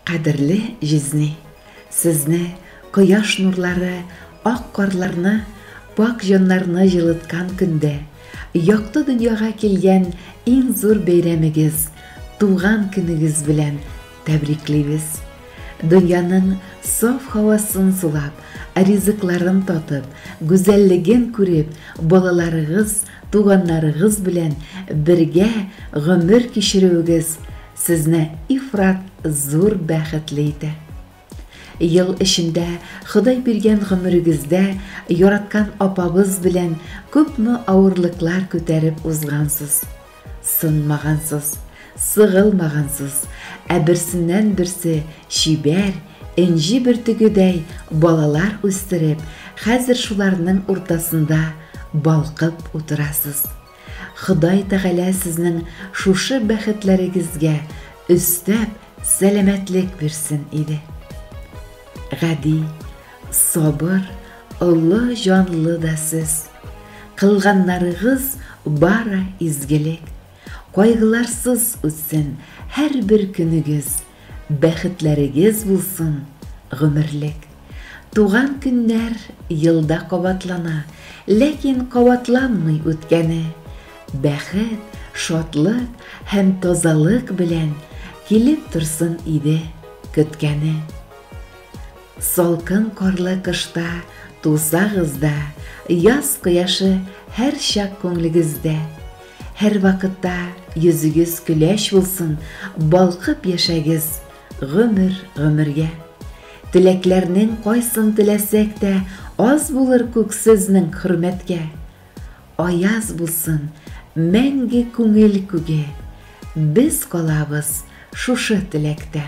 Қадірлі жизни, сізні құяш нұрлары, ақ қарларны, пак жанларны жылытқан күнде, яқты дүнияға келген ең зор бейремігіз, туған күнігіз білән тәбриклейбіз. Дөньяның саф хавасын сулап, ризыкларын татып, güzelлеген күреп, балаларыгыз, туганнарыгыз белән бергә гомер кичерүегез сезне ифрат зур бәхетле итә. Ел эчендә Ходай биргән гомерегездә яраткан апабыз белән күпме авырлыклар күтәреп узгансыз. Сынмагансыз, сыгылмагансыз, ә берсеннән берсе шибәр, энҗи бөртегедәй балалар үстереп, хәзер шуларның уртасында балкып утырасыз. Ходай Тәгалә сезнең шушы бәхетләрегезгә өстәп сәламәтлек бирсен иде. Гади, сабыр, олы жанлы да сез. Кылганнарыгыз бары изгелек. Кайгыларсыз үтсен һәр бер көнегез. Бәхетләрегез булсын гомерлек. Туган көннәр елда кабатлана, ләкин кабатланмый үткәне. Бәхет, шатлык һәм тазалык белән килеп торсын иде көткәне. Салкын карлы кышта тусагыз да, яз кояшы һәр чак күңлегездә. Һәр вакытта йөзегез көләч булсын, балкып яшәгез гомергә. Теләкләрнең кайсын теләсәк тә аз булыр күк сезнең хөрмәткә. Аяз булсын мәңге күңел күге, без калабыз шушы теләктә.